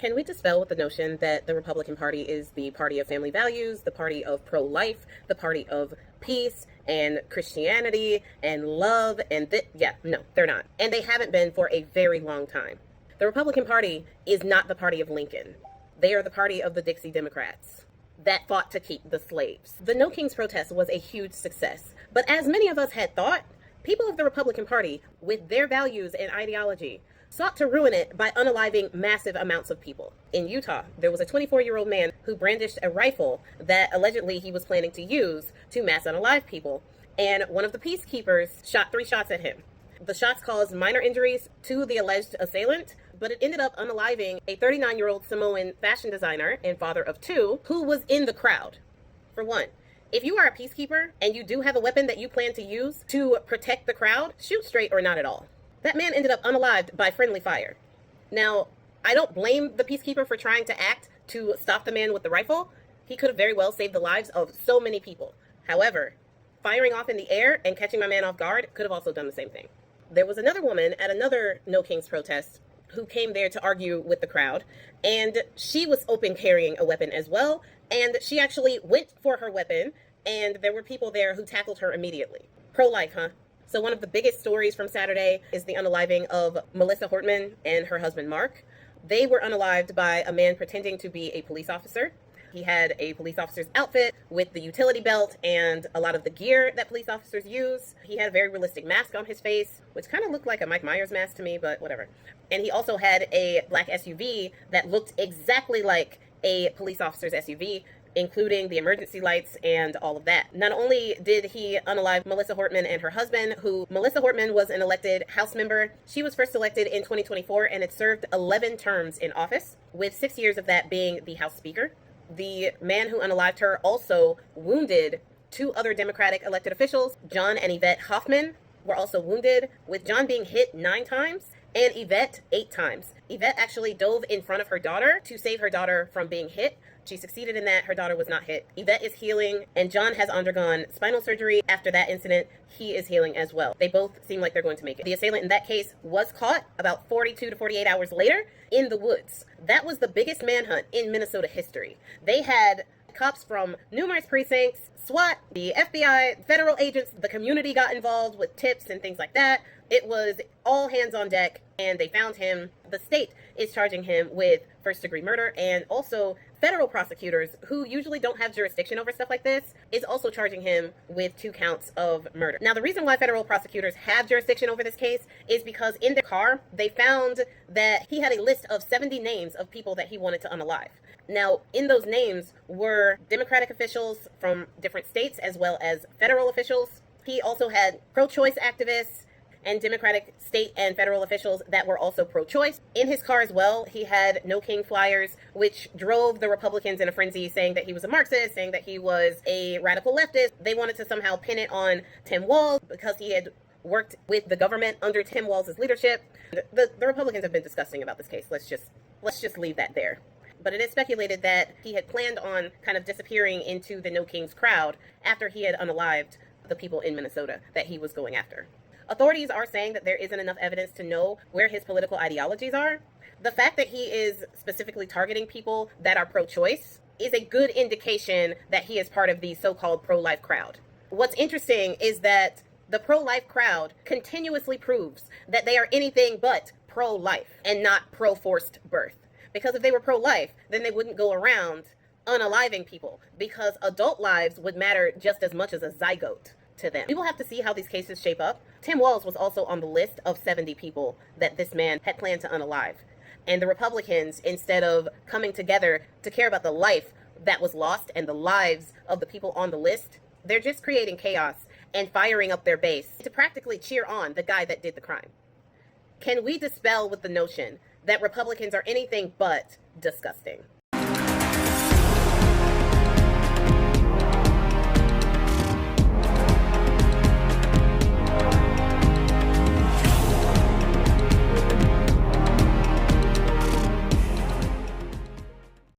Can we dispel with the notion that the Republican Party is the party of family values, the party of pro-life, the party of peace and Christianity and love yeah, no, they're not. And they haven't been for a very long time. The Republican Party is not the party of Lincoln. They are the party of the Dixie Democrats that fought to keep the slaves. The No Kings protest was a huge success. But as many of us had thought, people of the Republican Party, with their values and ideology, sought to ruin it by unaliving massive amounts of people. In Utah, there was a 24-year-old man who brandished a rifle that allegedly he was planning to use to mass unalive people, and one of the peacekeepers shot 3 shots at him. The shots caused minor injuries to the alleged assailant, but it ended up unaliving a 39-year-old Samoan fashion designer and father of 2 who was in the crowd. For one, if you are a peacekeeper and you do have a weapon that you plan to use to protect the crowd, shoot straight or not at all. That man ended up unalived by friendly fire. Now, I don't blame the peacekeeper for trying to act to stop the man with the rifle. He could have very well saved the lives of so many people. However, firing off in the air and catching my man off guard could have also done the same thing. There was another woman at another No Kings protest who came there to argue with the crowd, and she was open carrying a weapon as well, and she actually went for her weapon, and there were people there who tackled her immediately. Pro-life, huh? So one of the biggest stories from Saturday is the unaliving of Melissa Hortman and her husband, Mark. They were unalived by a man pretending to be a police officer. He had a police officer's outfit with the utility belt and a lot of the gear that police officers use. He had a very realistic mask on his face, which kind of looked like a Mike Myers mask to me, but whatever. And he also had a black SUV that looked exactly like a police officer's SUV, including the emergency lights and all of that. Not only did he unalive Melissa Hortman and her husband, Melissa Hortman was an elected House member. She was first elected in 2024 and had served 11 terms in office, with 6 years of that being the House Speaker. The man who unalived her also wounded 2 other Democratic elected officials. John and Yvette Hoffman were also wounded, with John being hit 9 times and Yvette 8 times. Yvette actually dove in front of her daughter to save her daughter from being hit. She succeeded in that. Her daughter was not hit. Yvette is healing, and John has undergone spinal surgery after that incident. He is healing as well. They both seem like they're going to make it. The assailant in that case was caught about 42 to 48 hours later in the woods. That was the biggest manhunt in Minnesota history. They had cops from numerous precincts, SWAT, the FBI, federal agents, the community got involved with tips and things like that. It was all hands on deck, and they found him. The state is charging him with first-degree murder, and also federal prosecutors, who usually don't have jurisdiction over stuff like this, is also charging him with 2 counts of murder. Now, the reason why federal prosecutors have jurisdiction over this case is because in their car, they found that he had a list of 70 names of people that he wanted to unalive. Now, in those names were Democratic officials from different states as well as federal officials. He also had pro-choice activists and Democratic state and federal officials that were also pro-choice. In his car as well, he had No King flyers, which drove the Republicans in a frenzy, saying that he was a Marxist, saying that he was a radical leftist. They wanted to somehow pin it on Tim Walz because he had worked with the government under Tim Walz's leadership. The Republicans have been disgusting about this case. Let's just leave that there. But it is speculated that he had planned on kind of disappearing into the No Kings crowd after he had unalived the people in Minnesota that he was going after. Authorities are saying that there isn't enough evidence to know where his political ideologies are. The fact that he is specifically targeting people that are pro-choice is a good indication that he is part of the so-called pro-life crowd. What's interesting is that the pro-life crowd continuously proves that they are anything but pro-life and not pro-forced birth. Because if they were pro-life, then they wouldn't go around unaliving people, because adult lives would matter just as much as a zygote to them. We will have to see how these cases shape up. Tim Walz was also on the list of 70 people that this man had planned to unalive. And the Republicans, instead of coming together to care about the life that was lost and the lives of the people on the list, they're just creating chaos and firing up their base to practically cheer on the guy that did the crime. Can we dispel with the notion that Republicans are anything but disgusting?